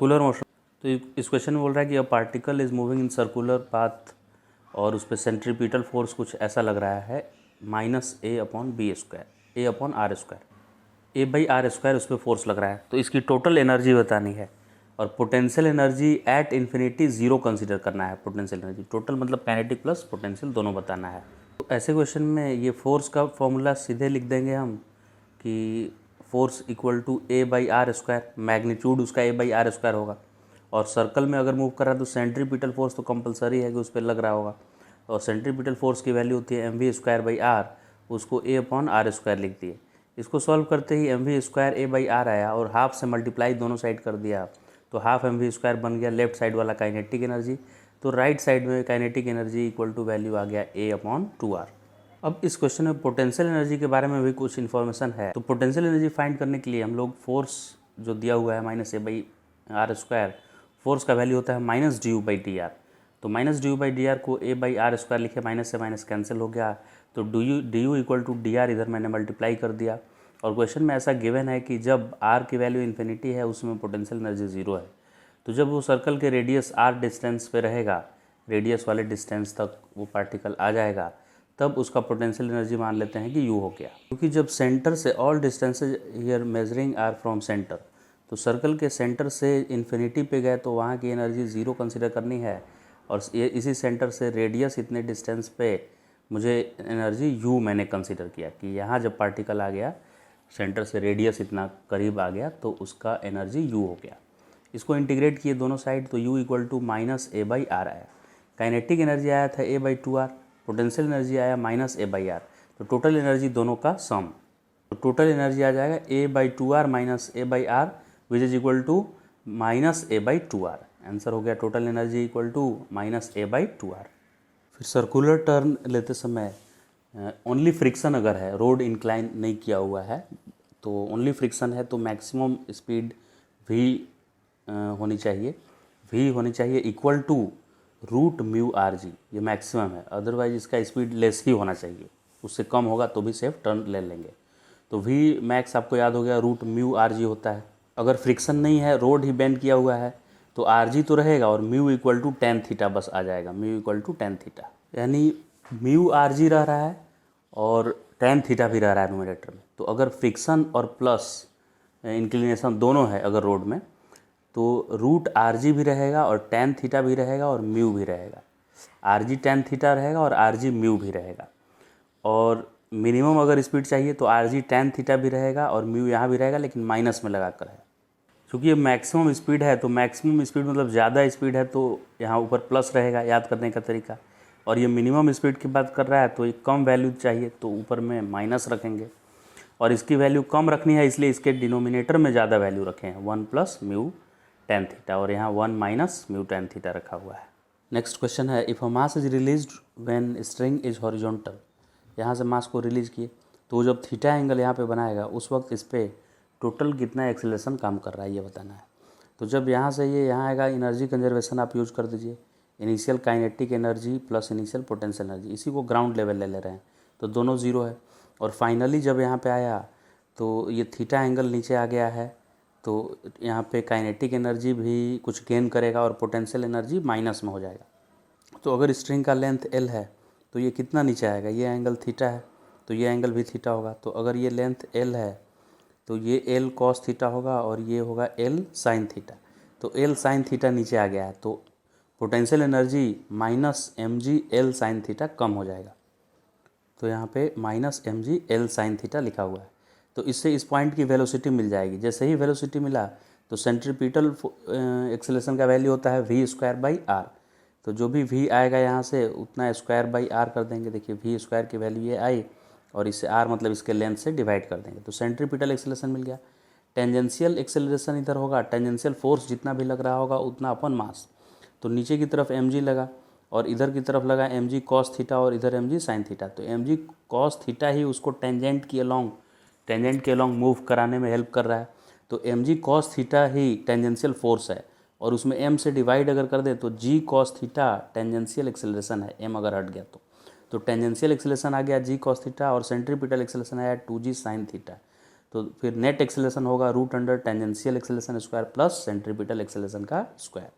Circular motion. तो इस question में बोल रहा है कि a particle is moving in circular path और उस पर सेंट्रीपिटल फोर्स कुछ ऐसा लग रहा है -a/b², a/r², a/r² उस पर फोर्स लग रहा है। तो इसकी टोटल एनर्जी बतानी है और potential energy at infinity 0 consider करना है। पोटेंशियल एनर्जी टोटल मतलब काइनेटिक प्लस पोटेंशियल दोनों बताना है। तो ऐसे क्वेश्चन में ये फोर्स का फॉर्मूला सीधे लिख देंगे हम कि force equal to a/r², magnitude उसका a/r² होगा। और सर्कल में अगर मूव कर रहा है तो सेंट्रीपिटल फोर्स तो कंपलसरी है कि उस पर लग रहा होगा, और सेंट्रीपिटल फोर्स की वैल्यू होती है mv²/r, उसको a/r² लिख दिए। इसको सॉल्व करते ही mv² a/r आया और हाफ से मल्टीप्लाई दोनों साइड कर दिया, तो हाफ mv² बन गया लेफ्ट साइड वाला काइनेटिक एनर्जी। तो राइट साइड में kinetic energy equal to value आ गया a/2r। अब इस क्वेश्चन में पोटेंशियल एनर्जी के बारे में भी कुछ इन्फॉर्मेशन है। तो पोटेंशियल एनर्जी फाइंड करने के लिए हम लोग फोर्स जो दिया हुआ है -a/r², फोर्स का वैल्यू होता है -du/dr। तो -du/dr को a/r² लिखे, माइनस से माइनस कैंसिल हो गया, तो du इक्वल टू dr इधर मैंने मल्टीप्लाई कर दिया। और क्वेश्चन में ऐसा गिवन है कि जब r की वैल्यू इन्फिनिटी है उसमें पोटेंशियल एनर्जी 0 है। तो जब वो सर्कल के रेडियस r डिस्टेंस पे रहेगा, रेडियस वाले डिस्टेंस तक वो पार्टिकल आ जाएगा, तब उसका पोटेंशियल एनर्जी मान लेते हैं कि u हो गया। क्योंकि जब सेंटर से all distances here measuring are from centre, तो सर्कल के सेंटर से इन्फिनिटी पे गए तो वहाँ की एनर्जी 0 कंसिडर करनी है, और इसी सेंटर से रेडियस इतने डिस्टेंस पे मुझे एनर्जी u मैंने कंसिडर किया कि यहाँ जब पार्टिकल आ गया सेंटर से रेडियस इतना करीब आ गया तो उसका एनर्जी u हो गया। इसको इंटीग्रेट किए दोनों साइड तो u इक्वल टू -a/r आया। काइनेटिक एनर्जी आया था a/2r, पोटेंशियल एनर्जी आया -a/r, तो टोटल एनर्जी दोनों का सम, तो टोटल एनर्जी आ जाएगा a/2r -a/r which is equal to -a/2r। Answer हो गया total energy equal to -a/2r। फिर सर्कुलर टर्न लेते समय ओनली फ्रिक्शन अगर है, रोड इंक्लाइन नहीं किया हुआ है, तो ओनली फ्रिक्शन है तो मैक्सिमम स्पीड v होनी चाहिए, v होनी चाहिए इक्वल टू √μrg, ये मैक्सिमम है, अदरवाइज इसका स्पीड लेस ही होना चाहिए, उससे कम होगा तो भी सेफ टर्न ले लेंगे। तो v मैक्स आपको याद हो गया √μrg होता है। अगर फ्रिक्शन नहीं है, रोड ही बेंड किया हुआ है, तो rg तो रहेगा और μ इक्वल टू tan थीटा बस आ जाएगा, μ इक्वल टू tan थीटा, यानी μrg रह रहा है और tan थीटा भी रह रहा है न्यूमरेटर में। तो अगर फ्रिक्शन और प्लस इंक्लिनेशन दोनों है अगर रोड में, तो √rg भी रहेगा और tan थीटा भी रहेगा और μ भी रहेगा, rg tan थीटा रहेगा और rg μ भी रहेगा। और मिनिमम अगर स्पीड चाहिए तो rg tan थीटा भी रहेगा और μ यहाँ भी रहेगा, लेकिन माइनस में लगा कर है। क्योंकि ये मैक्सिमम स्पीड है तो मैक्सिमम स्पीड मतलब ज़्यादा स्पीड है तो यहाँ ऊपर प्लस रहेगा, याद करने का तरीका। और ये मिनिमम स्पीड की बात कर रहा है तो एक कम वैल्यू चाहिए तो ऊपर में माइनस रखेंगे, और इसकी वैल्यू कम रखनी है इसलिए इसके डिनोमिनेटर में ज़्यादा वैल्यू रखे हैं, 1 + μ tan थीटा, और यहाँ 1 - μ tan थीटा रखा हुआ है। नेक्स्ट क्वेश्चन है, if a mass is release when string is horizontal, यहाँ से मास को रिलीज किए तो जब थीटा एंगल यहाँ पे बनाएगा उस वक्त इस पर टोटल कितना एक्सेलरेशन काम कर रहा है ये बताना है। तो जब यहाँ से ये यहाँ आएगा, एनर्जी कंजर्वेशन आप यूज कर दीजिए, initial kinetic energy plus initial potential energy, इसी को ग्राउंड लेवल ले रहे हैं तो दोनों 0 है। और फाइनली जब यहाँ पे आया तो ये थीटा एंगल नीचे आ गया है, तो यहाँ पे काइनेटिक एनर्जी भी कुछ गेन करेगा और पोटेंशियल एनर्जी माइनस में हो जाएगा। तो अगर स्ट्रिंग का लेंथ l है तो ये कितना नीचे आएगा, ये एंगल थीटा है तो ये एंगल भी थीटा होगा। तो अगर ये लेंथ l है तो ये l cos थीटा होगा और ये होगा l sin थीटा, तो l sin थीटा नीचे आ गया है तो potential energy -mg l sin theta कम हो जाएगा। तो यहाँ पे -mg l sin थीटा लिखा हुआ है। तो इससे इस पॉइंट की वेलोसिटी मिल जाएगी। जैसे ही वेलोसिटी मिला तो सेंट्रीपिटल एक्सेलरेशन का वैल्यू होता है v²/r, तो जो भी v आएगा यहाँ से उतना (²/r) कर देंगे। देखिए v² की वैल्यू ये आई और इसे r मतलब इसके लेंथ से डिवाइड कर देंगे, तो सेंट्रीपिटल एक्सेलरेशन मिल गया। टेंजेंशियल एक्सेलरेशन इधर होगा, टेंजेंशियल फोर्स जितना भी लग रहा होगा उतना अपन मास, तो नीचे की तरफ mg लगा और इधर की तरफ लगा mg cos थीटा और इधर mg sin थीटा, तो mg cos थीटा ही उसको टेंजेंट के अलोंग मूव कराने में हेल्प कर रहा है। तो mg cos थीटा ही टेंजेंशियल फोर्स है और उसमें m से डिवाइड अगर कर दे तो g cos theta tangential acceleration है, m अगर हट गया तो टेंजेंशियल एक्सेलरेशन आ गया g cos थीटा और सेंट्रीपिटल एक्सेलरेशन आया 2g sin थीटा। तो फिर नेट एक्सेलरेशन होगा root under tangential acceleration square plus centripetal acceleration का स्क्वायर।